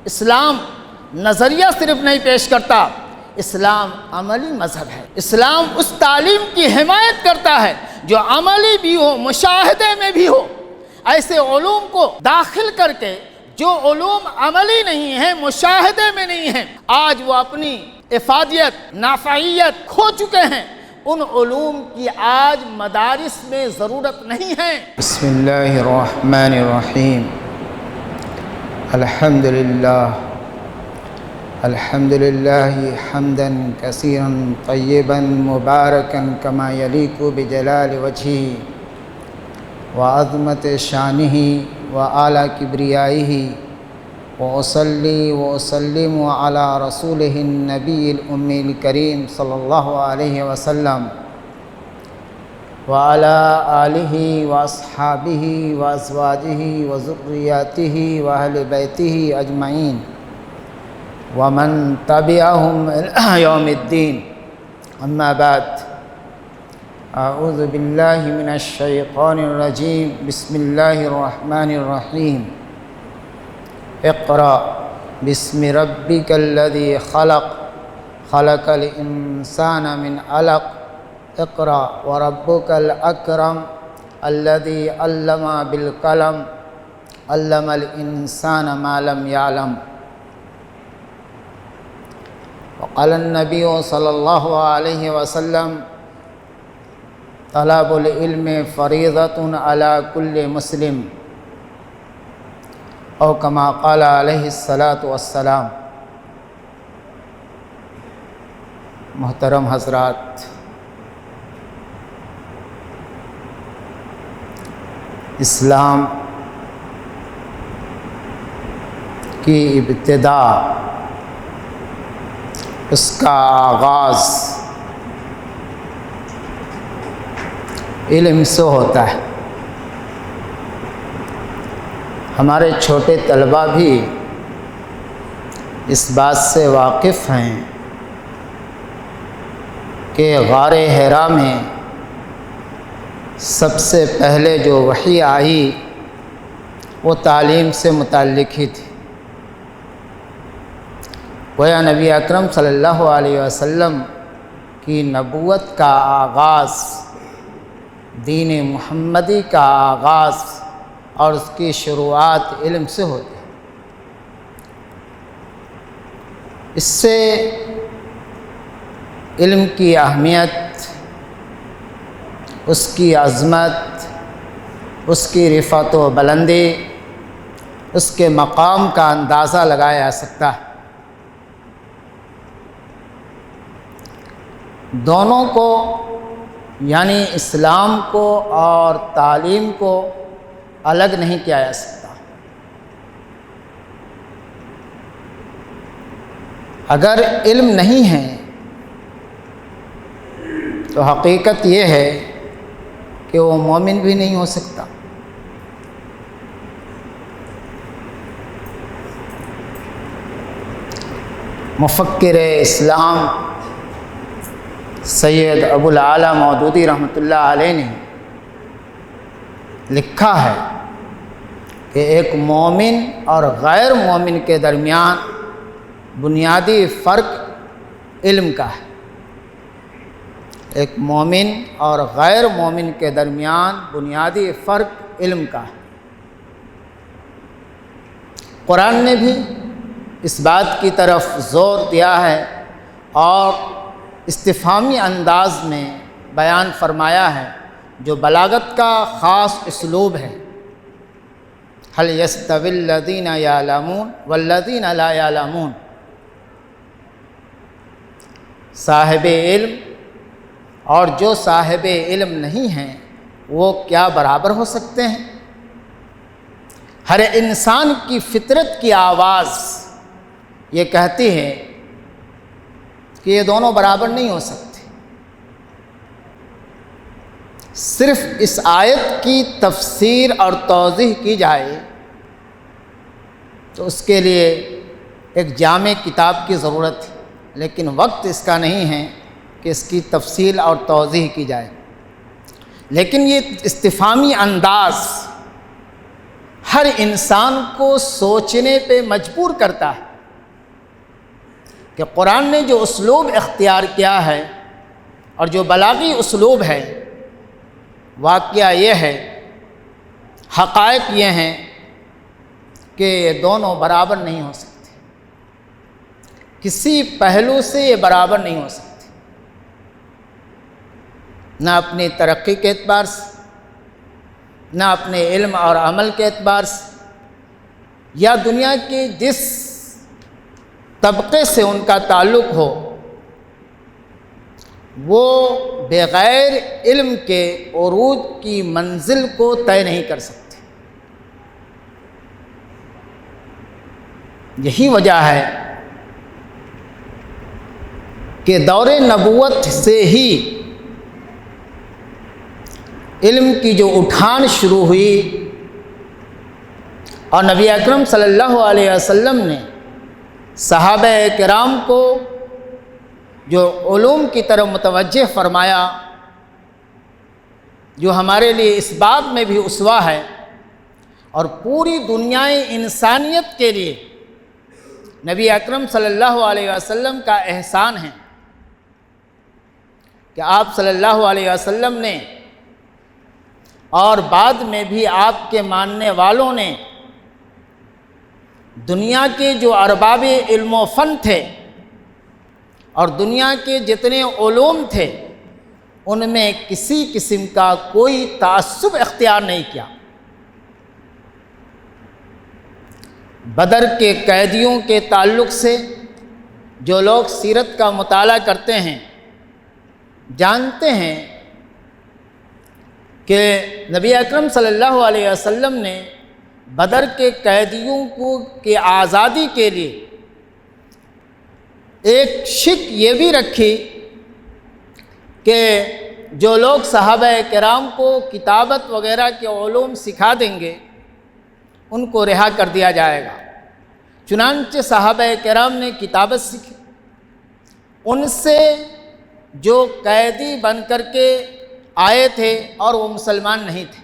اسلام نظریہ صرف نہیں پیش کرتا، اسلام عملی مذہب ہے۔ اسلام اس تعلیم کی حمایت کرتا ہے جو عملی بھی ہو، مشاہدے میں بھی ہو۔ ایسے علوم کو داخل کر کے جو علوم عملی نہیں ہیں، مشاہدے میں نہیں ہیں، آج وہ اپنی افادیت، نافعیت کھو چکے ہیں، ان علوم کی آج مدارس میں ضرورت نہیں ہے۔ بسم اللہ الرحمن الرحیم، الحمدللہ حمدا کثیرا طیبا مبارکا کما یلیق بجلال وجہہ وعظمت شانہ وعلی کبریائہ، وأصلی وأسلم علی رسولہ النبی الأمی الکریم صلی اللہ علیہ وسلم وعلی آلہ واصحابہ وازواجہ وذریاتہ واہل بیتہ اجمعین ومن تبعہم الی یوم الدین، اما بعد، اعوذ باللہ من الشیطان الرجیم، بسم اللہ الرحمن الرحیم۔ اقرأ بسم ربک الذی خلق، خلق الانسان من علق، اقرأ وربک الاکرم الذی علم بالقلم، علم الانسان ما لم يعلم۔ وقال النبی صلی اللہ علیہ وسلم، طلب العلم فریضۃ علی کل مسلم، او کما قال علیہ الصلاۃ والسلام۔ محترم حضرات، اسلام کی ابتدا، اس کا آغاز علم سے ہوتا ہے۔ ہمارے چھوٹے طلباء بھی اس بات سے واقف ہیں کہ غار حرا میں سب سے پہلے جو وحی آئی وہ تعلیم سے متعلق ہی تھی۔ گویا نبی اکرم صلی اللہ علیہ وسلم کی نبوت کا آغاز، دین محمدی کا آغاز اور اس کی شروعات علم سے ہوتی ہے۔ اس سے علم کی اہمیت، اس کی عظمت، اس کی رفعت و بلندی، اس کے مقام کا اندازہ لگایا جا سکتا ہے۔ دونوں کو، یعنی اسلام کو اور تعلیم کو الگ نہیں کیا جا سکتا۔ اگر علم نہیں ہے تو حقیقت یہ ہے کہ وہ مومن بھی نہیں ہو سکتا۔ مفکر اسلام سید ابو العالیٰ مودودی رحمۃ اللہ علیہ نے لکھا ہے کہ ایک مومن اور غیر مومن کے درمیان بنیادی فرق علم کا ہے۔ ایک مومن اور غیر مومن کے درمیان بنیادی فرق علم کا ہے۔ قرآن نے بھی اس بات کی طرف زور دیا ہے اور استفہامی انداز میں بیان فرمایا ہے، جو بلاغت کا خاص اسلوب ہے۔ هل يستوي الذين يعلمون والذين لا يعلمون، صاحب علم اور جو صاحب علم نہیں ہیں وہ کیا برابر ہو سکتے ہیں؟ ہر انسان کی فطرت کی آواز یہ کہتی ہے کہ یہ دونوں برابر نہیں ہو سکتے۔ صرف اس آیت کی تفسیر اور توضیح کی جائے تو اس کے لیے ایک جامع کتاب کی ضرورت ہے، لیکن وقت اس کا نہیں ہے کہ اس کی تفصیل اور توضیح کی جائے۔ لیکن یہ استفہامی انداز ہر انسان کو سوچنے پہ مجبور کرتا ہے کہ قرآن نے جو اسلوب اختیار کیا ہے اور جو بلاغی اسلوب ہے، واقعہ یہ ہے، حقائق یہ ہیں کہ یہ دونوں برابر نہیں ہو سکتے، کسی پہلو سے یہ برابر نہیں ہو سکتے، نہ اپنی ترقی کے اعتبار سے، نہ اپنے علم اور عمل کے اعتبار سے، یا دنیا کے جس طبقے سے ان کا تعلق ہو، وہ بغیر علم کے عروج کی منزل کو طے نہیں کر سکتے۔ یہی وجہ ہے کہ دور نبوت سے ہی علم کی جو اٹھان شروع ہوئی اور نبی اکرم صلی اللہ علیہ وسلم نے صحابہ کرام کو جو علوم کی طرف متوجہ فرمایا، جو ہمارے لیے اس بات میں بھی اسوہ ہے اور پوری دنیا انسانیت کے لیے نبی اکرم صلی اللہ علیہ وسلم کا احسان ہے کہ آپ صلی اللہ علیہ وسلم نے اور بعد میں بھی آپ کے ماننے والوں نے دنیا کے جو ارباب علم و فن تھے اور دنیا کے جتنے علوم تھے، ان میں کسی قسم کا کوئی تعصب اختیار نہیں کیا۔ بدر کے قیدیوں کے تعلق سے جو لوگ سیرت کا مطالعہ کرتے ہیں جانتے ہیں کہ نبی اکرم صلی اللہ علیہ وسلم نے بدر کے قیدیوں کی آزادی کے لیے ایک شک یہ بھی رکھی کہ جو لوگ صحابہ کرام کو کتابت وغیرہ کے علوم سکھا دیں گے ان کو رہا کر دیا جائے گا۔ چنانچہ صحابہ کرام نے کتابت سیکھی، ان سے جو قیدی بن کر کے آئے تھے اور وہ مسلمان نہیں تھے،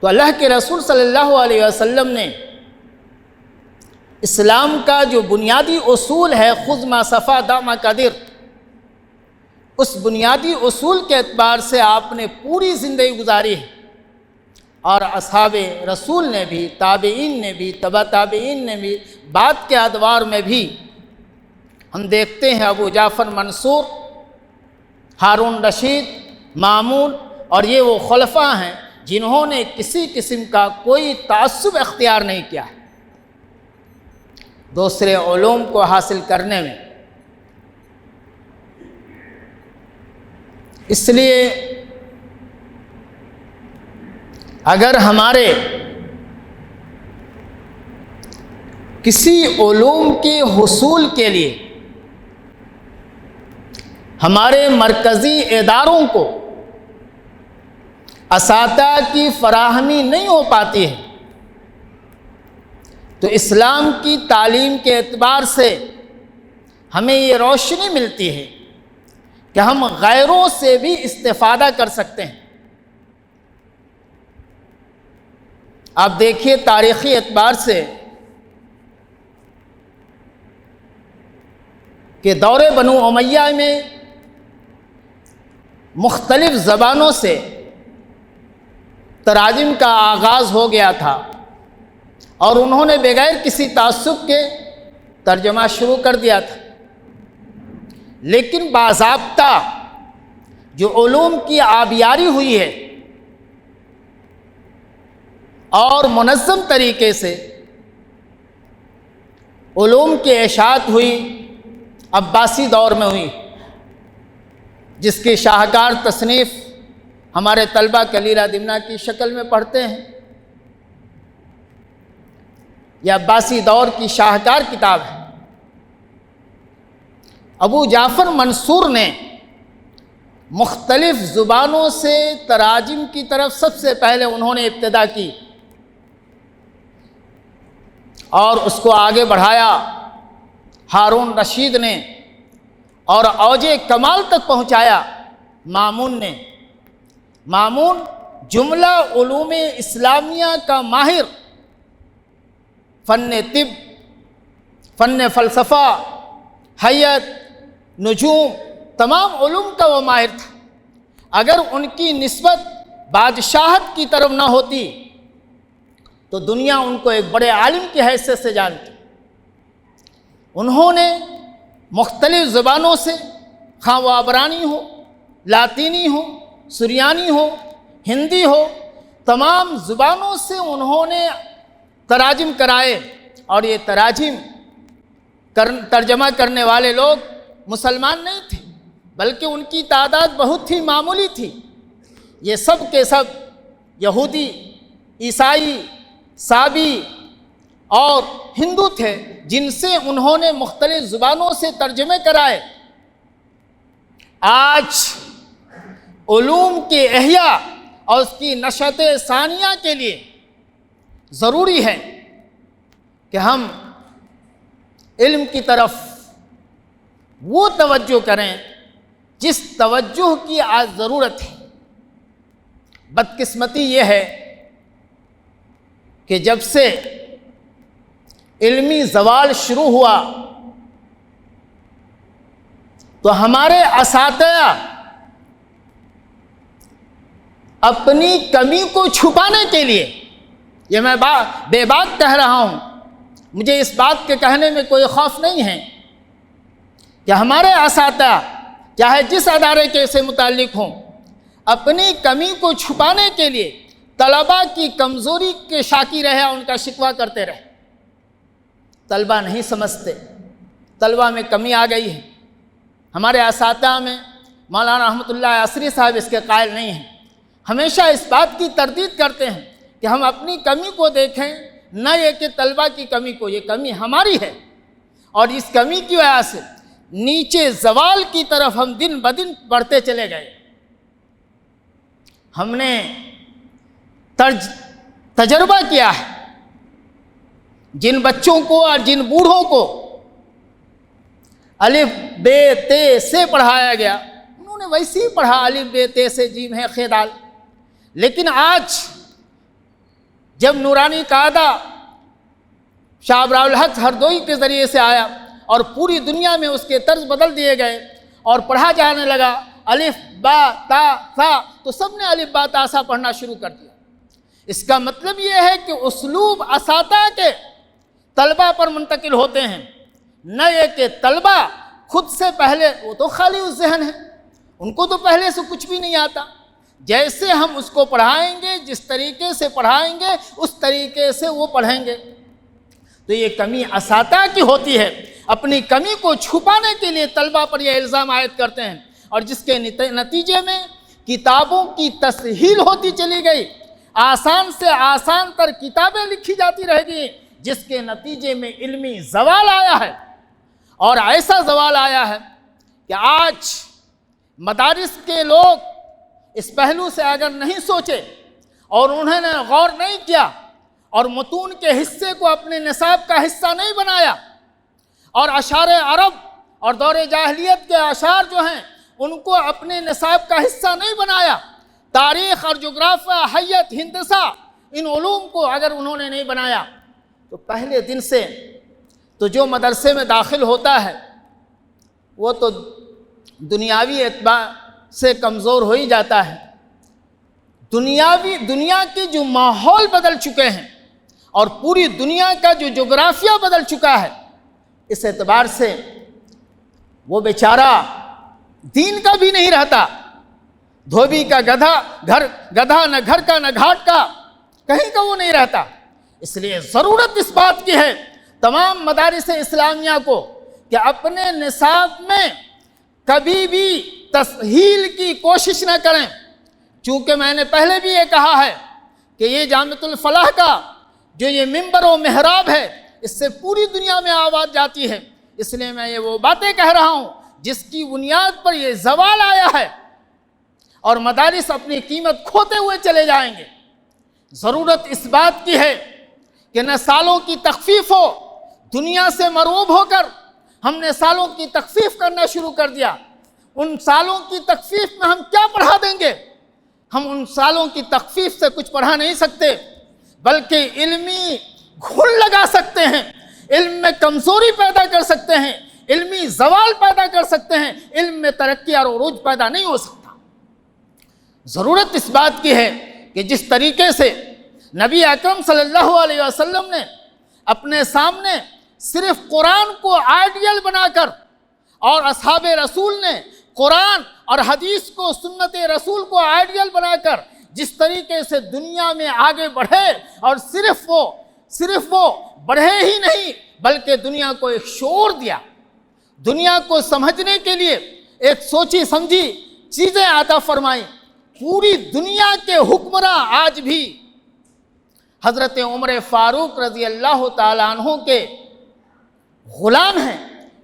تو اللہ کے رسول صلی اللہ علیہ وسلم نے اسلام کا جو بنیادی اصول ہے خذ ما صفا دع ما قدر، اس بنیادی اصول کے اعتبار سے آپ نے پوری زندگی گزاری ہے، اور اصحاب رسول نے بھی، تابعین نے بھی، تبع تابعین نے بھی، بعد کے ادوار میں بھی ہم دیکھتے ہیں ابو جعفر منصور، ہارون رشید، مامون، اور یہ وہ خلفاء ہیں جنہوں نے کسی قسم کا کوئی تعصب اختیار نہیں کیا ہے دوسرے علوم کو حاصل کرنے میں۔ اس لیے اگر ہمارے کسی علوم کے حصول کے لیے ہمارے مرکزی اداروں کو اساتذہ کی فراہمی نہیں ہو پاتی ہے، تو اسلام کی تعلیم کے اعتبار سے ہمیں یہ روشنی ملتی ہے کہ ہم غیروں سے بھی استفادہ کر سکتے ہیں۔ آپ دیکھیے تاریخی اعتبار سے کہ دور بنو امیہ میں مختلف زبانوں سے تراجم کا آغاز ہو گیا تھا اور انہوں نے بغیر کسی تعصب کے ترجمہ شروع کر دیا تھا، لیکن باضابطہ جو علوم کی آبیاری ہوئی ہے اور منظم طریقے سے علوم کی اشاعت ہوئی، عباسی دور میں ہوئی، جس کی شاہکار تصنیف ہمارے طلبہ کلیلہ دمنہ کی شکل میں پڑھتے ہیں۔ یہ عباسی دور کی شاہکار کتاب ہے۔ ابو جعفر منصور نے مختلف زبانوں سے تراجم کی طرف سب سے پہلے انہوں نے ابتدا کی اور اس کو آگے بڑھایا۔ ہارون رشید نے اور اوج کمال تک پہنچایا مامون نے۔ مامون جملہ علوم اسلامیہ کا ماہر، فن طب، فن فلسفہ، حیات، نجوم، تمام علوم کا وہ ماہر تھا۔ اگر ان کی نسبت بادشاہت کی طرف نہ ہوتی تو دنیا ان کو ایک بڑے عالم کی حیثیت سے جانتی۔ انہوں نے مختلف زبانوں سے، خواہ وہ عبرانی ہو، لاطینی ہو، سریانی ہو، ہندی ہو، تمام زبانوں سے انہوں نے تراجم کرائے، اور یہ تراجم ترجمہ کرنے والے لوگ مسلمان نہیں تھے، بلکہ ان کی تعداد بہت ہی معمولی تھی۔ یہ سب کے سب یہودی، عیسائی، سابی اور ہندو تھے، جن سے انہوں نے مختلف زبانوں سے ترجمے کرائے۔ آج علوم کے احیاء اور اس کی نشأت ثانیہ کے لیے ضروری ہے کہ ہم علم کی طرف وہ توجہ کریں جس توجہ کی آج ضرورت ہے۔ بدقسمتی یہ ہے کہ جب سے علمی زوال شروع ہوا تو ہمارے اساتذہ اپنی کمی کو چھپانے کے لیے، یہ میں بے بات کہہ رہا ہوں، مجھے اس بات کے کہنے میں کوئی خوف نہیں ہے کہ ہمارے اساتذہ چاہے جس ادارے کے سے متعلق ہوں، اپنی کمی کو چھپانے کے لیے طلباء کی کمزوری کے شاکی رہے، ان کا شکوہ کرتے رہے۔ طلباء نہیں سمجھتے، طلباء میں کمی آ گئی ہے۔ ہمارے اساتذہ میں مولانا رحمۃ اللہ عصری صاحب اس کے قائل نہیں ہیں، ہمیشہ اس بات کی تردید کرتے ہیں کہ ہم اپنی کمی کو دیکھیں، نہ یہ کہ طلباء کی کمی کو۔ یہ کمی ہماری ہے، اور اس کمی کی وجہ سے نیچے زوال کی طرف ہم دن بدن بڑھتے چلے گئے۔ ہم نے تجربہ کیا ہے، جن بچوں کو اور جن بوڑھوں کو الف بے تے سے پڑھایا گیا، انہوں نے ویسے ہی پڑھا، الف بے تے سے جیم ہے خے دال۔ لیکن آج جب نورانی قاعدہ شاہ ابرار الحق ہردوئی کے ذریعے سے آیا اور پوری دنیا میں اس کے طرز بدل دیے گئے اور پڑھا جانے لگا الف با تا ثا، تو سب نے الف با تا سا پڑھنا شروع کر دیا۔ اس کا مطلب یہ ہے کہ اسلوب اساتذہ کے طلباء پر منتقل ہوتے ہیں، نہ یہ کہ طلباء خود سے پہلے، وہ تو خالی اس ذہن ہے، ان کو تو پہلے سے کچھ بھی نہیں آتا۔ جیسے ہم اس کو پڑھائیں گے، جس طریقے سے پڑھائیں گے، اس طریقے سے وہ پڑھیں گے۔ تو یہ کمی اساتذہ کی ہوتی ہے، اپنی کمی کو چھپانے کے لیے طلباء پر یہ الزام عائد کرتے ہیں، اور جس کے نتیجے میں کتابوں کی تسہیل ہوتی چلی گئی، آسان سے آسان تر کتابیں لکھی جاتی رہ گئی، جس کے نتیجے میں علمی زوال آیا ہے۔ اور ایسا زوال آیا ہے کہ آج مدارس کے لوگ اس پہلو سے اگر نہیں سوچے اور انہوں نے غور نہیں کیا اور متون کے حصے کو اپنے نصاب کا حصہ نہیں بنایا، اور اشعار عرب اور دور جاہلیت کے اشعار جو ہیں ان کو اپنے نصاب کا حصہ نہیں بنایا، تاریخ اور جغرافیہ، حیات، ہندسہ، ان علوم کو اگر انہوں نے نہیں بنایا، تو پہلے دن سے تو جو مدرسے میں داخل ہوتا ہے وہ تو دنیاوی اعتبار سے کمزور ہو ہی جاتا ہے۔ دنیا کے جو ماحول بدل چکے ہیں اور پوری دنیا کا جو جغرافیہ بدل چکا ہے، اس اعتبار سے وہ بیچارہ دین کا بھی نہیں رہتا، دھوبی کا گدھا نہ گھر کا نہ گھاٹ کا، کہیں کا وہ نہیں رہتا۔ اس لیے ضرورت اس بات کی ہے تمام مدارس اسلامیہ کو کہ اپنے نصاب میں کبھی بھی تسہیل کی کوشش نہ کریں، چونکہ میں نے پہلے بھی یہ کہا ہے کہ یہ جامعۃ الفلاح کا جو یہ ممبر و محراب ہے، اس سے پوری دنیا میں آواز جاتی ہے۔ اس لیے میں یہ وہ باتیں کہہ رہا ہوں جس کی بنیاد پر یہ زوال آیا ہے اور مدارس اپنی قیمت کھوتے ہوئے چلے جائیں گے۔ ضرورت اس بات کی ہے کہ نہ سالوں کی تخفیف ہو، دنیا سے مرعوب ہو کر ہم نے سالوں کی تخفیف کرنا شروع کر دیا۔ ان سالوں کی تخفیف میں ہم کیا پڑھا دیں گے؟ ہم ان سالوں کی تخفیف سے کچھ پڑھا نہیں سکتے، بلکہ علمی گھل لگا سکتے ہیں، علم میں کمزوری پیدا کر سکتے ہیں، علمی زوال پیدا کر سکتے ہیں، علم میں ترقی اور عروج پیدا نہیں ہو سکتا۔ ضرورت اس بات کی ہے کہ جس طریقے سے نبی اکرم صلی اللہ علیہ وسلم نے اپنے سامنے صرف قرآن کو آئیڈیل بنا کر، اور اصحاب رسول نے قرآن اور حدیث کو، سنت رسول کو آئیڈیل بنا کر جس طریقے سے دنیا میں آگے بڑھے، اور صرف وہ بڑھے ہی نہیں بلکہ دنیا کو ایک شعور دیا، دنیا کو سمجھنے کے لیے ایک سوچی سمجھی چیزیں عطا فرمائیں۔ پوری دنیا کے حکمراں آج بھی حضرت عمر فاروق رضی اللہ تعالیٰ عنہ کے غلام ہیں،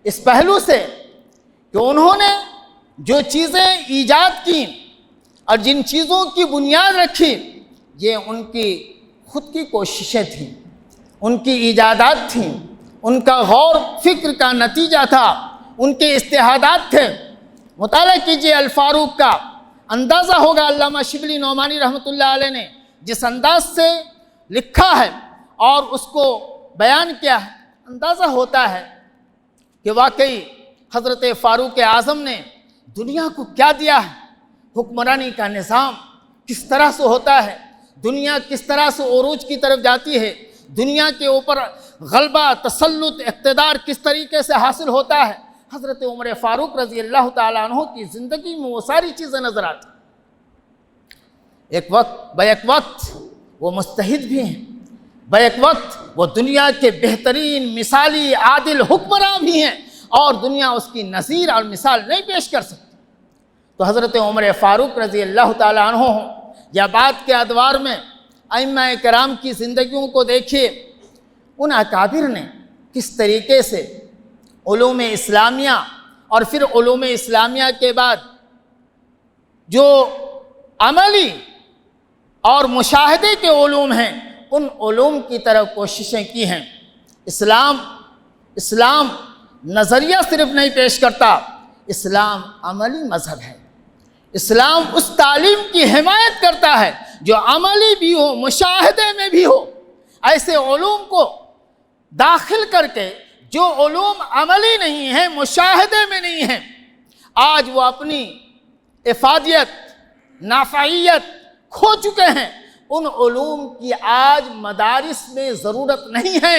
اس پہلو سے کہ انہوں نے جو چیزیں ایجاد کی اور جن چیزوں کی بنیاد رکھی، یہ ان کی خود کی کوششیں تھیں، ان کی ایجادات تھیں، ان کا غور فکر کا نتیجہ تھا، ان کے اجتہادات تھے۔ مطالعہ کیجئے الفاروق کا، اندازہ ہوگا علامہ شبلی نعمانی رحمۃ اللہ علیہ نے جس انداز سے لکھا ہے اور اس کو بیان کیا ہے، اندازہ ہوتا ہے کہ واقعی حضرت فاروق اعظم نے دنیا کو کیا دیا ہے، حکمرانی کا نظام کس طرح سے ہوتا ہے، دنیا کس طرح سے عروج کی طرف جاتی ہے، دنیا کے اوپر غلبہ، تسلط، اقتدار کس طریقے سے حاصل ہوتا ہے۔ حضرت عمر فاروق رضی اللہ تعالیٰ عنہ کی زندگی میں وہ ساری چیزیں نظر آتی۔ بیک وقت وہ مجتہد بھی ہیں، بیک وقت وہ دنیا کے بہترین مثالی عادل حکمراں بھی ہیں، اور دنیا اس کی نظیر اور مثال نہیں پیش کر سکتی۔ تو حضرت عمر فاروق رضی اللہ تعالیٰ عنہ ہوں یا بعد کے ادوار میں ائمہ کرام کی زندگیوں کو دیکھیے، ان اکابر نے کس طریقے سے علوم اسلامیہ اور پھر علوم اسلامیہ کے بعد جو عملی اور مشاہدے کے علوم ہیں، ان علوم کی طرف کوششیں کی ہیں۔ اسلام نظریہ صرف نہیں پیش کرتا، اسلام عملی مذہب ہے۔ اسلام اس تعلیم کی حمایت کرتا ہے جو عملی بھی ہو، مشاہدے میں بھی ہو۔ ایسے علوم کو داخل کر کے جو علوم عملی نہیں ہیں، مشاہدے میں نہیں ہیں، آج وہ اپنی افادیت، نافعیت کھو چکے ہیں۔ ان علوم کی آج مدارس میں ضرورت نہیں ہے۔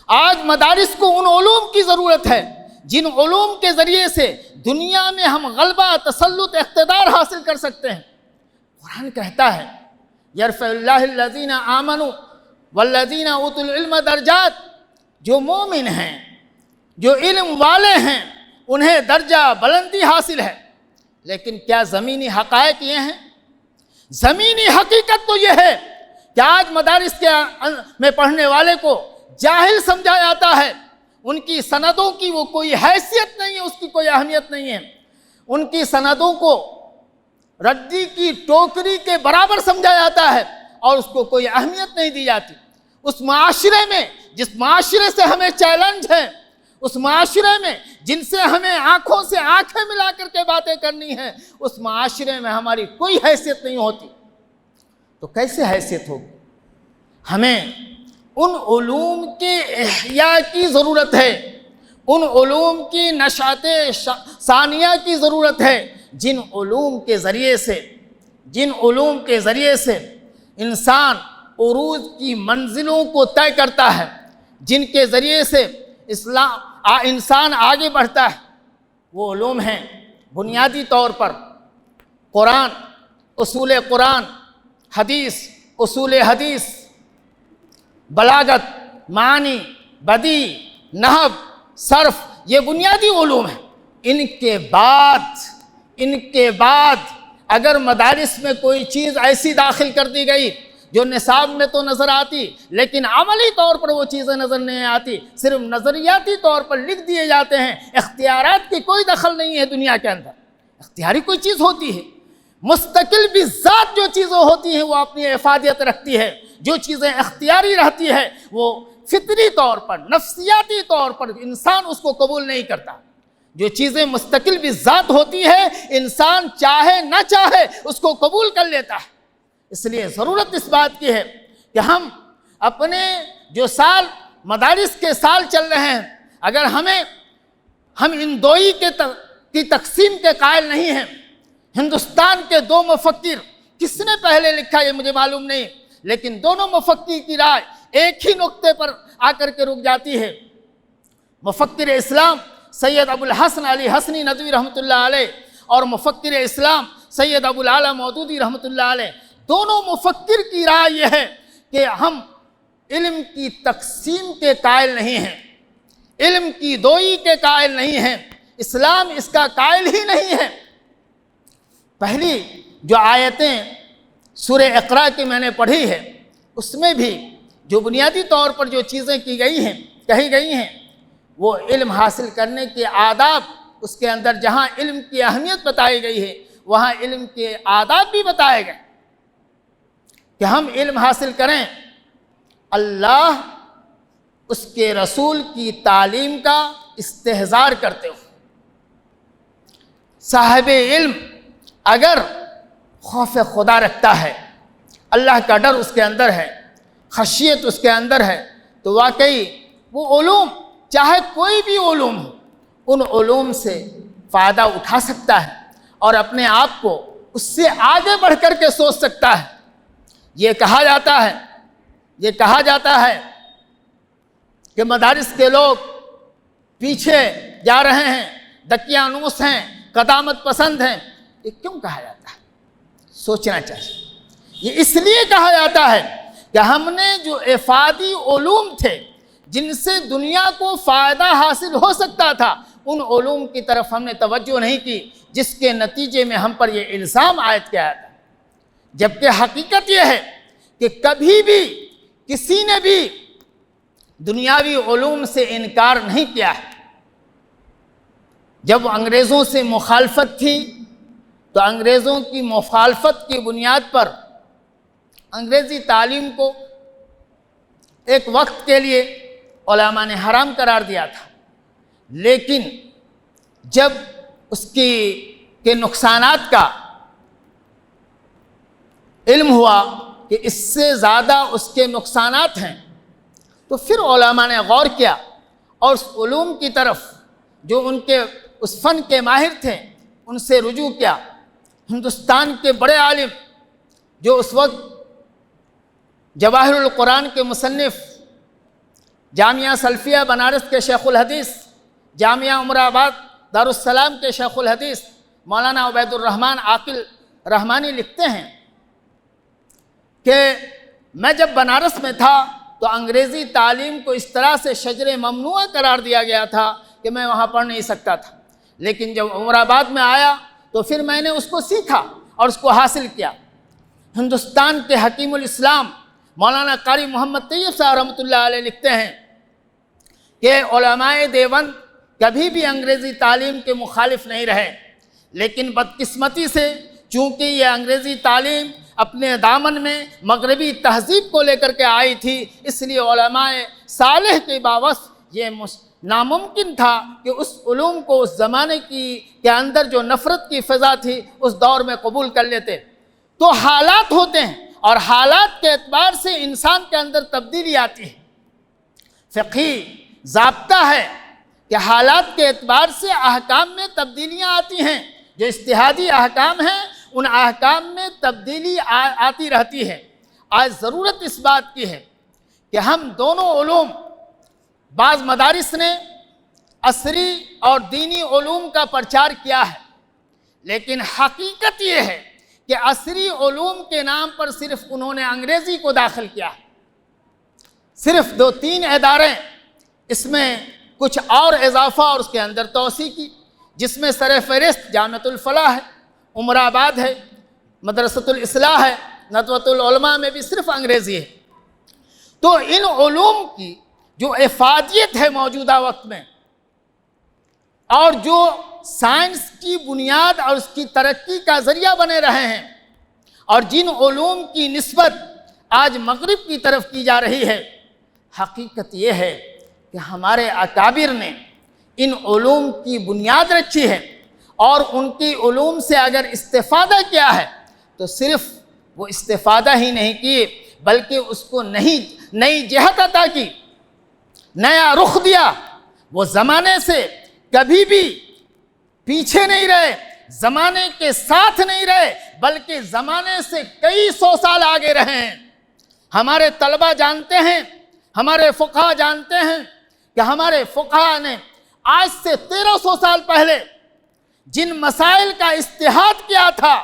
آج مدارس کو ان علوم کی ضرورت ہے جن علوم کے ذریعے سے دنیا میں ہم غلبہ، تسلط، اقتدار حاصل کر سکتے ہیں۔ قرآن کہتا ہے یرفع اللہ الذین آمنوا والذین اوتوا العلم درجات، جو مومن ہیں، جو علم والے ہیں، انہیں درجہ بلندی حاصل ہے۔ لیکن کیا زمینی حقائق یہ ہیں؟ زمینی حقیقت تو یہ ہے کہ آج مدارس میں پڑھنے والے کو جاہل سمجھا جاتا ہے، ان کی سندوں کی وہ کوئی حیثیت نہیں ہے، اس کی کوئی اہمیت نہیں ہے، ان کی سندوں کو ردی کی ٹوکری کے برابر سمجھا جاتا ہے اور اس کو کوئی اہمیت نہیں دی جاتی۔ اس معاشرے میں، جس معاشرے سے ہمیں چیلنج ہے، اس معاشرے میں جن سے ہمیں آنکھوں سے آنکھیں ملا کر کے باتیں کرنی ہیں، اس معاشرے میں ہماری کوئی حیثیت نہیں ہوتی، تو کیسے حیثیت ہوگی؟ ہمیں ان علوم کے احیاء کی ضرورت ہے، ان علوم کی نشاط ثانیہ کی ضرورت ہے، جن علوم کے ذریعے سے انسان عروج کی منزلوں کو طے کرتا ہے، جن کے ذریعے سے انسان آگے بڑھتا ہے۔ وہ علوم ہیں بنیادی طور پر قرآن، قرآن، حدیث، اصول حدیث، بلاغت، معنی، بدیع، نحو، صرف، یہ بنیادی علوم ہیں۔ ان کے بعد اگر مدارس میں کوئی چیز ایسی داخل کر دی گئی جو نصاب میں تو نظر آتی لیکن عملی طور پر وہ چیزیں نظر نہیں آتی، صرف نظریاتی طور پر لکھ دیے جاتے ہیں، اختیارات کی کوئی دخل نہیں ہے دنیا کے اندر۔ اختیاری کوئی چیز ہوتی ہے، مستقل بھی ذات جو چیزیں ہوتی ہیں وہ اپنی افادیت رکھتی ہے، جو چیزیں اختیاری رہتی ہے وہ فطری طور پر، نفسیاتی طور پر انسان اس کو قبول نہیں کرتا۔ جو چیزیں مستقل بھی ذات ہوتی ہے انسان چاہے نہ چاہے اس کو قبول کر لیتا ہے۔ اس لیے ضرورت اس بات کی ہے کہ ہم اپنے جو سال مدارس کے سال چل رہے ہیں، اگر ہم ان دوئی کی تقسیم کے قائل نہیں ہیں، ہندوستان کے دو مفکر، کس نے پہلے لکھا یہ مجھے معلوم نہیں، لیکن دونوں مفکر کی رائے ایک ہی نقطے پر آ کر کے رک جاتی ہے۔ مفکر اسلام سید ابو الحسن علی حسنی ندوی رحمۃ اللہ علیہ اور مفکر اسلام سید ابو العلا مودودی رحمۃ اللہ علیہ، دونوں مفکر کی رائے یہ ہے کہ ہم علم کی تقسیم کے قائل نہیں ہیں، علم کی دوئی کے قائل نہیں ہیں، اسلام اس کا قائل ہی نہیں ہے۔ پہلی جو آیتیں سورہ اقرا کی میں نے پڑھی ہے، اس میں بھی جو بنیادی طور پر جو چیزیں کہی گئی ہیں وہ علم حاصل کرنے کے آداب، اس کے اندر جہاں علم کی اہمیت بتائی گئی ہے وہاں علم کے آداب بھی بتائے گئے کہ ہم علم حاصل کریں، اللہ اس کے رسول کی تعلیم کا استحضار کرتے ہو۔ صاحب علم اگر خوف خدا رکھتا ہے، اللہ کا ڈر اس کے اندر ہے، خشیت اس کے اندر ہے، تو واقعی وہ علوم چاہے کوئی بھی علوم ہو ان علوم سے فائدہ اٹھا سکتا ہے اور اپنے آپ کو اس سے آگے بڑھ کر کے سوچ سکتا ہے۔ یہ کہا جاتا ہے کہ مدارس کے لوگ پیچھے جا رہے ہیں، دقیانوس ہیں، قدامت پسند ہیں۔ یہ کیوں کہا جاتا ہے؟ سوچنا چاہیے۔ یہ اس لیے کہا جاتا ہے کہ ہم نے جو افادی علوم تھے جن سے دنیا کو فائدہ حاصل ہو سکتا تھا ان علوم کی طرف ہم نے توجہ نہیں کی، جس کے نتیجے میں ہم پر یہ الزام عائد کیا جاتا ہے۔ جبکہ حقیقت یہ ہے کہ کبھی بھی کسی نے بھی دنیاوی علوم سے انکار نہیں کیا ہے۔ جب انگریزوں سے مخالفت تھی تو انگریزوں کی مخالفت کی بنیاد پر انگریزی تعلیم کو ایک وقت کے لیے علماء نے حرام قرار دیا تھا، لیکن جب اس کے نقصانات کا علم ہوا کہ اس سے زیادہ اس کے نقصانات ہیں تو پھر علماء نے غور کیا اور اس علوم کی طرف جو ان کے اس فن کے ماہر تھے ان سے رجوع کیا۔ ہندوستان کے بڑے عالم جو اس وقت جواہر القرآن کے مصنف، جامعہ سلفیہ بنارس کے شیخ الحدیث، جامعہ عمر آباد دارالسلام کے شیخ الحدیث مولانا عبید الرحمن عاقل رحمانی لکھتے ہیں کہ میں جب بنارس میں تھا تو انگریزی تعلیم کو اس طرح سے شجر ممنوع قرار دیا گیا تھا کہ میں وہاں پڑھ نہیں سکتا تھا، لیکن جب عمر آباد میں آیا تو پھر میں نے اس کو سیکھا اور اس کو حاصل کیا۔ ہندوستان کے حکیم الاسلام مولانا قاری محمد طیب صاحب رحمۃ اللہ علیہ لکھتے ہیں کہ علماء دیوبند کبھی بھی انگریزی تعلیم کے مخالف نہیں رہے، لیکن بدقسمتی سے چونکہ یہ انگریزی تعلیم اپنے دامن میں مغربی تہذیب کو لے کر کے آئی تھی، اس لیے علماء صالح کے باوجود یہ ناممکن تھا کہ اس علوم کو اس زمانے کے اندر جو نفرت کی فضا تھی اس دور میں قبول کر لیتے۔ تو حالات ہوتے ہیں اور حالات کے اعتبار سے انسان کے اندر تبدیلی آتی ہے۔ فقہی ضابطہ ہے کہ حالات کے اعتبار سے احکام میں تبدیلیاں آتی ہیں، جو اجتہادی احکام ہیں ان احکام میں تبدیلی آتی رہتی ہے۔ آج ضرورت اس بات کی ہے کہ ہم دونوں علوم، بعض مدارس نے عصری اور دینی علوم کا پرچار کیا ہے، لیکن حقیقت یہ ہے کہ عصری علوم کے نام پر صرف انہوں نے انگریزی کو داخل کیا ہے۔ صرف 2-3 ادارے اس میں کچھ اور اضافہ اور اس کے اندر توسیع کی، جس میں سر فہرست جامعۃ الفلاح ہے، عمر آباد ہے، مدرسۃ الاصلاح ہے، ندوۃ العلماء میں بھی صرف انگریزی ہے۔ تو ان علوم کی جو افادیت ہے موجودہ وقت میں اور جو سائنس کی بنیاد اور اس کی ترقی کا ذریعہ بنے رہے ہیں اور جن علوم کی نسبت آج مغرب کی طرف کی جا رہی ہے، حقیقت یہ ہے کہ ہمارے اکابر نے ان علوم کی بنیاد رکھی ہے اور ان کی علوم سے اگر استفادہ کیا ہے تو صرف وہ استفادہ ہی نہیں کی بلکہ اس کو نئی جہت عطا کی، نیا رخ دیا۔ وہ زمانے سے کبھی بھی پیچھے نہیں رہے، زمانے کے ساتھ نہیں رہے، بلکہ زمانے سے کئی سو سال آگے رہے ہیں۔ ہمارے طلبہ جانتے ہیں، ہمارے فقہا جانتے ہیں کہ ہمارے فقہا نے آج سے 1300 سال پہلے جن مسائل کا اجتہاد کیا تھا،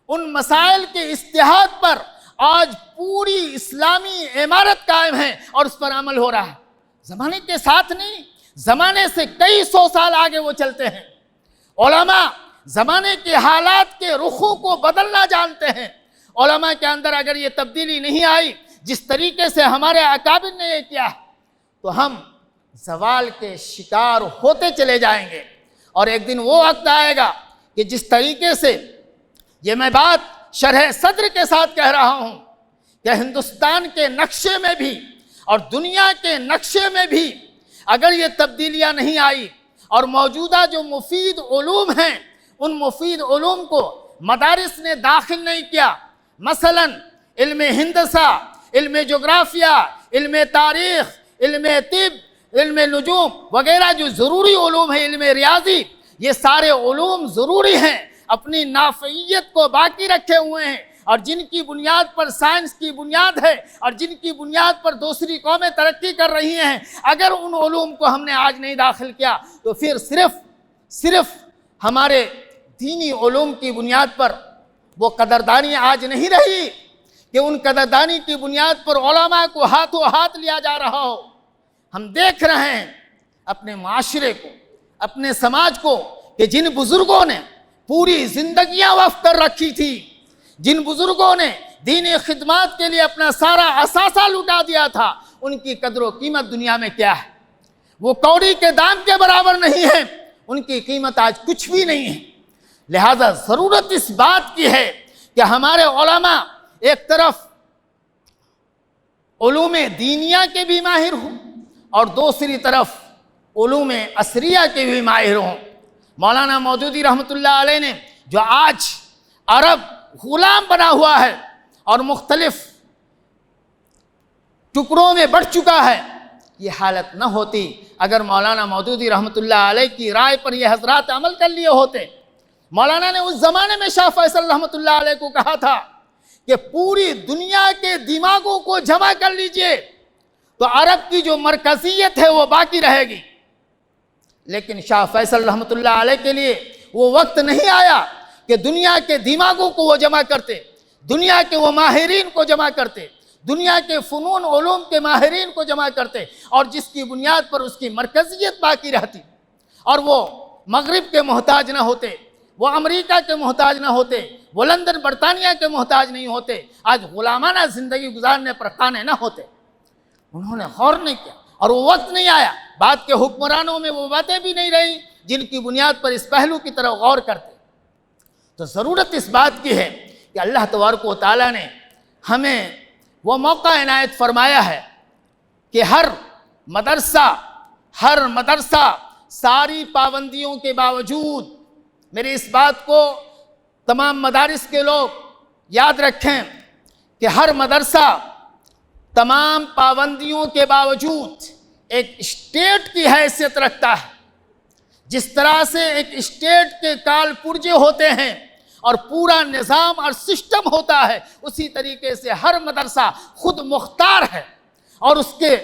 ان مسائل کے اجتہاد پر آج پوری اسلامی عمارت قائم ہے اور اس پر عمل ہو رہا ہے۔ زمانے کے ساتھ نہیں، زمانے سے کئی سو سال آگے وہ چلتے ہیں۔ علماء زمانے کے حالات کے رخوں کو بدلنا جانتے ہیں۔ علماء کے اندر اگر یہ تبدیلی نہیں آئی جس طریقے سے ہمارے اکابر نے یہ کیا تو ہم زوال کے شکار ہوتے چلے جائیں گے، اور ایک دن وہ وقت آئے گا کہ جس طریقے سے یہ میں بات شرح صدر کے ساتھ کہہ رہا ہوں کہ ہندوستان کے نقشے میں بھی اور دنیا کے نقشے میں بھی اگر یہ تبدیلیاں نہیں آئی اور موجودہ جو مفید علوم ہیں ان مفید علوم کو مدارس نے داخل نہیں کیا، مثلا علم ہندسہ، علم جغرافیہ، علم تاریخ، علم طب، علم نجوم وغیرہ جو ضروری علوم ہیں، علم ریاضی، یہ سارے علوم ضروری ہیں، اپنی نافعیت کو باقی رکھے ہوئے ہیں، اور جن کی بنیاد پر سائنس کی بنیاد ہے اور جن کی بنیاد پر دوسری قومیں ترقی کر رہی ہیں، اگر ان علوم کو ہم نے آج نہیں داخل کیا تو پھر صرف ہمارے دینی علوم کی بنیاد پر وہ قدردانی آج نہیں رہی کہ ان قدردانی کی بنیاد پر علماء کو ہاتھوں ہاتھ لیا جا رہا ہو۔ ہم دیکھ رہے ہیں اپنے معاشرے کو، اپنے سماج کو، کہ جن بزرگوں نے پوری زندگیاں وقف کر رکھی تھی، جن بزرگوں نے دینی خدمات کے لیے اپنا سارا اثاثہ لٹا دیا تھا، ان کی قدر و قیمت دنیا میں کیا ہے؟ وہ کوڑی کے دام کے برابر نہیں ہے، ان کی قیمت آج کچھ بھی نہیں ہے۔ لہذا ضرورت اس بات کی ہے کہ ہمارے علماء ایک طرف علوم دینیہ کے بھی ماہر ہوں اور دوسری طرف علوم عصریہ کے بھی ماہر ہوں۔ مولانا مودودی رحمۃ اللہ علیہ نے جو آج عرب غلام بنا ہوا ہے اور مختلف ٹکڑوں میں بٹ چکا ہے، یہ حالت نہ ہوتی اگر مولانا مودودی رحمۃ اللہ علیہ کی رائے پر یہ حضرات عمل کر لیے ہوتے۔ مولانا نے اس زمانے میں شاہ فیصل رحمۃ اللہ علیہ کو کہا تھا کہ پوری دنیا کے دماغوں کو جمع کر لیجئے تو عرب کی جو مرکزیت ہے وہ باقی رہے گی، لیکن شاہ فیصل رحمۃ اللہ علیہ کے لیے وہ وقت نہیں آیا کہ دنیا کے دماغوں کو وہ جمع کرتے، دنیا کے وہ ماہرین کو جمع کرتے، دنیا کے فنون علوم کے ماہرین کو جمع کرتے، اور جس کی بنیاد پر اس کی مرکزیت باقی رہتی اور وہ مغرب کے محتاج نہ ہوتے، وہ امریکہ کے محتاج نہ ہوتے، وہ لندن برطانیہ کے محتاج نہیں ہوتے، آج غلامانہ زندگی گزارنے پر قانے نہ ہوتے۔ انہوں نے غور نہیں کیا اور وہ وقت نہیں آیا، بعد کے حکمرانوں میں وہ باتیں بھی نہیں رہی جن کی بنیاد پر اس پہلو کی طرف غور کرتے۔ تو ضرورت اس بات کی ہے کہ اللہ تبارک و تعالیٰ نے ہمیں وہ موقع عنایت فرمایا ہے کہ ہر مدرسہ ساری پابندیوں کے باوجود، میری اس بات کو تمام مدارس کے لوگ یاد رکھیں کہ ہر مدرسہ تمام پابندیوں کے باوجود ایک اسٹیٹ کی حیثیت رکھتا ہے۔ جس طرح سے ایک اسٹیٹ کے کال پرجے ہوتے ہیں اور پورا نظام اور سسٹم ہوتا ہے، اسی طریقے سے ہر مدرسہ خود مختار ہے اور اس کے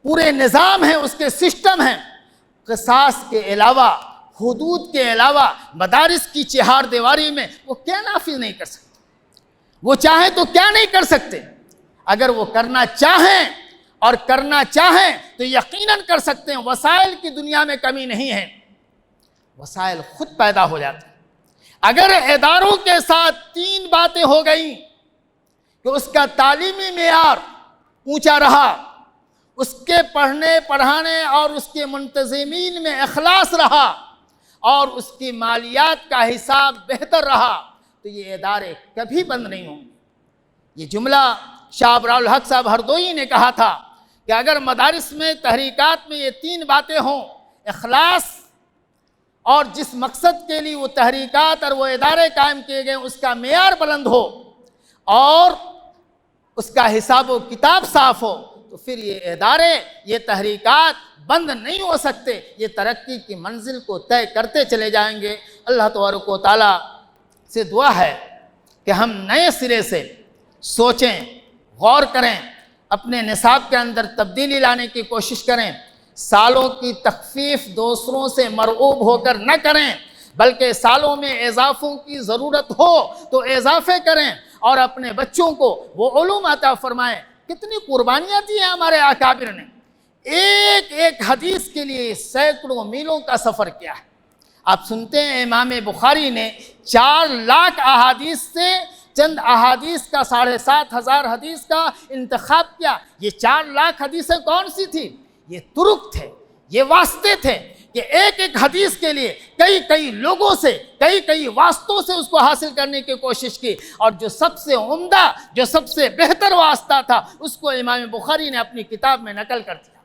پورے نظام ہیں، اس کے سسٹم ہیں۔ قصاص کے علاوہ، حدود کے علاوہ مدارس کی چہار دیواری میں وہ کیا نافذ نہیں کر سکتے؟ وہ چاہیں تو کیا نہیں کر سکتے؟ اگر وہ کرنا چاہیں اور کرنا چاہیں تو یقیناً کر سکتے ہیں۔ وسائل کی دنیا میں کمی نہیں ہے، وسائل خود پیدا ہو جاتے ہیں۔ اگر اداروں کے ساتھ تین باتیں ہو گئیں کہ اس کا تعلیمی معیار اونچا رہا، اس کے پڑھنے پڑھانے اور اس کے منتظمین میں اخلاص رہا اور اس کی مالیات کا حساب بہتر رہا، تو یہ ادارے کبھی بند نہیں ہوں گے۔ یہ جملہ شاہ ابرار الحق صاحب ہردوئی نے کہا تھا کہ اگر مدارس میں تحریکات میں یہ تین باتیں ہوں، اخلاص اور جس مقصد کے لیے وہ تحریکات اور وہ ادارے قائم کیے گئے اس کا معیار بلند ہو اور اس کا حساب و کتاب صاف ہو، تو پھر یہ ادارے، یہ تحریکات بند نہیں ہو سکتے، یہ ترقی کی منزل کو طے کرتے چلے جائیں گے۔ اللہ تبارک و تعالیٰ سے دعا ہے کہ ہم نئے سرے سے سوچیں، غور کریں، اپنے نصاب کے اندر تبدیلی لانے کی کوشش کریں، سالوں کی تخفیف دوسروں سے مرعوب ہو کر نہ کریں، بلکہ سالوں میں اضافوں کی ضرورت ہو تو اضافے کریں اور اپنے بچوں کو وہ علوم عطا فرمائیں۔ کتنی قربانیاں دی ہیں ہمارے اکابر نے، ایک ایک حدیث کے لیے سینکڑوں میلوں کا سفر کیا ہے۔ آپ سنتے ہیں امام بخاری نے 4 لاکھ احادیث سے چند احادیث کا 7,500 حدیث کا انتخاب کیا۔ یہ 4 لاکھ حدیثیں کون سی تھی؟ یہ طرق تھے، یہ واسطے تھے کہ ایک ایک حدیث کے لیے کئی لوگوں سے کئی واسطوں سے اس کو حاصل کرنے کی کوشش کی، اور جو سب سے عمدہ، جو سب سے بہتر واسطہ تھا اس کو امام بخاری نے اپنی کتاب میں نقل کر دیا۔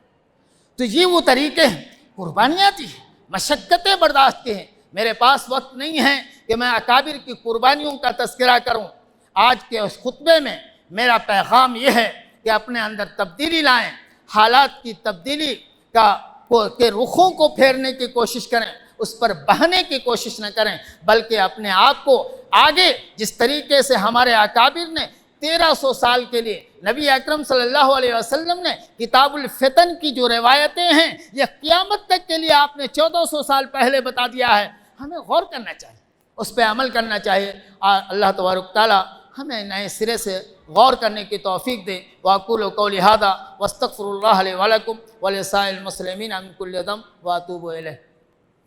تو یہ وہ طریقے ہیں، قربانیاں دی ہیں، مشقتیں برداشت کی ہیں۔ میرے پاس وقت نہیں ہے کہ میں اکابر کی قربانیوں کا تذکرہ کروں۔ آج کے اس خطبے میں میرا پیغام یہ ہے کہ اپنے اندر تبدیلی لائیں، حالات کی تبدیلی کے رخوں کو پھیرنے کی کوشش کریں، اس پر بہنے کی کوشش نہ کریں، بلکہ اپنے آپ کو آگے جس طریقے سے ہمارے اکابر نے 1300 سال کے لیے نبی اکرم صلی اللہ علیہ وسلم نے کتاب الفتن کی جو روایتیں ہیں یہ قیامت تک کے لیے آپ نے 1400 سال پہلے بتا دیا ہے، ہمیں غور کرنا چاہیے، اس پہ عمل کرنا چاہیے۔ اللہ تبارک تعالیٰ ہمیں نئے سرے سے غور کرنے کی توفیق دے۔ وَأَقُولُ قَوْلِي هَذَا وَاسْتَغْفِرُ اللَّهَ لِي وَلَكُمْ وَلِسَائِرِ الْمُسْلِمِينَ مِنْ كُلِّ ذَنبٍ وَأَتُوبُ إِلَيْهِ۔